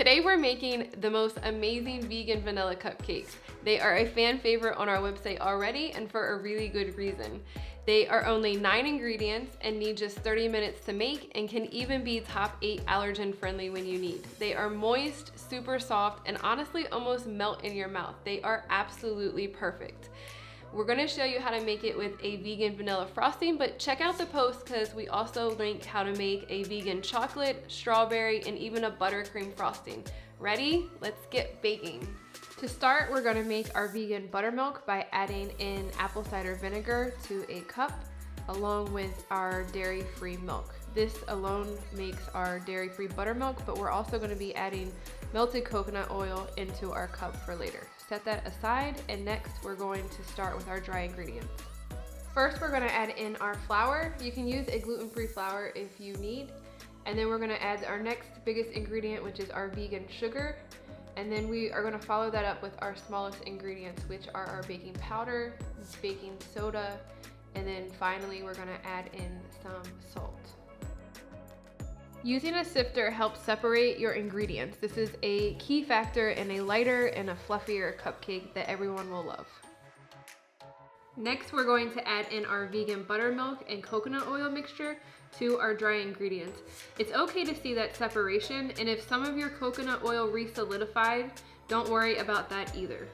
Today we're making the most amazing vegan vanilla cupcakes. They are a fan favorite on our website already, and for a really good reason. They are only 9 ingredients and need just 30 minutes to make, and can even be top 8 allergen friendly when you need. They are moist, super soft, and honestly almost melt in your mouth. They are absolutely perfect. We're gonna show you how to make it with a vegan vanilla frosting, but check out the post because we also link how to make a vegan chocolate, strawberry, and even a buttercream frosting. Ready? Let's get baking. To start, we're gonna make our vegan buttermilk by adding in apple cider vinegar to a cup, along with our dairy-free milk. This alone makes our dairy-free buttermilk, but we're also gonna be adding melted coconut oil into our cup for later. Set that aside, and next we're going to start with our dry ingredients. First, we're gonna add in our flour. You can use a gluten-free flour if you need. And then we're gonna add our next biggest ingredient, which is our vegan sugar. And then we are gonna follow that up with our smallest ingredients, which are our baking powder, baking soda, and then finally we're gonna add in some salt. Using a sifter helps separate your ingredients. This is a key factor in a lighter and a fluffier cupcake that everyone will love. Next, we're going to add in our vegan buttermilk and coconut oil mixture to our dry ingredients. It's okay to see that separation, and if some of your coconut oil re-solidified, don't worry about that either.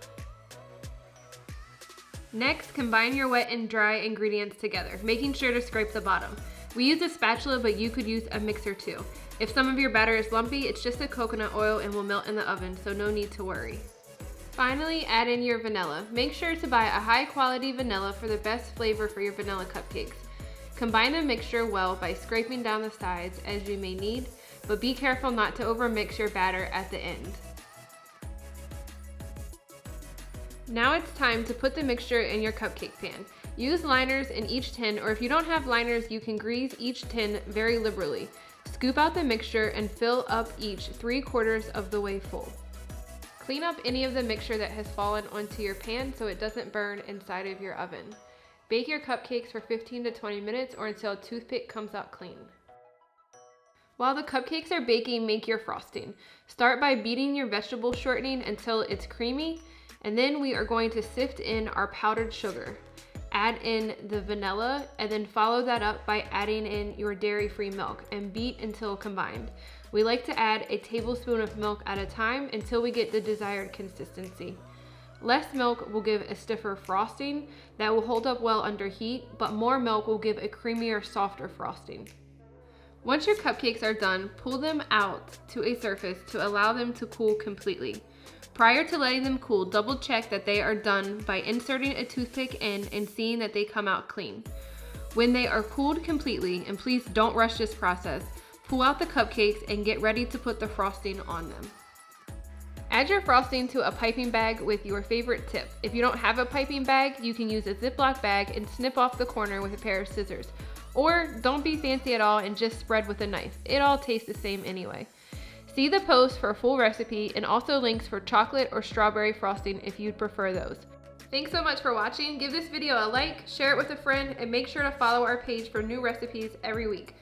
Next, combine your wet and dry ingredients together, making sure to scrape the bottom. We use a spatula, but you could use a mixer too. If some of your batter is lumpy, it's just the coconut oil and will melt in the oven, so no need to worry. Finally, add in your vanilla. Make sure to buy a high quality vanilla for the best flavor for your vanilla cupcakes. Combine the mixture well by scraping down the sides as you may need, but be careful not to overmix your batter at the end. Now it's time to put the mixture in your cupcake pan. Use liners in each tin, or if you don't have liners, you can grease each tin very liberally. Scoop out the mixture and fill up each 3/4 of the way full. Clean up any of the mixture that has fallen onto your pan so it doesn't burn inside of your oven. Bake your cupcakes for 15 to 20 minutes or until a toothpick comes out clean. While the cupcakes are baking, make your frosting. Start by beating your vegetable shortening until it's creamy, and then we are going to sift in our powdered sugar. Add in the vanilla, and then follow that up by adding in your dairy-free milk and beat until combined. We like to add a tablespoon of milk at a time until we get the desired consistency. Less milk will give a stiffer frosting that will hold up well under heat, but more milk will give a creamier, softer frosting. Once your cupcakes are done, pull them out to a surface to allow them to cool completely. Prior to letting them cool, double check that they are done by inserting a toothpick in and seeing that they come out clean. When they are cooled completely, and please don't rush this process, pull out the cupcakes and get ready to put the frosting on them. Add your frosting to a piping bag with your favorite tip. If you don't have a piping bag, you can use a Ziploc bag and snip off the corner with a pair of scissors. Or don't be fancy at all and just spread with a knife. It all tastes the same anyway. See the post for a full recipe and also links for chocolate or strawberry frosting if you'd prefer those. Thanks so much for watching. Give this video a like, share it with a friend, and make sure to follow our page for new recipes every week.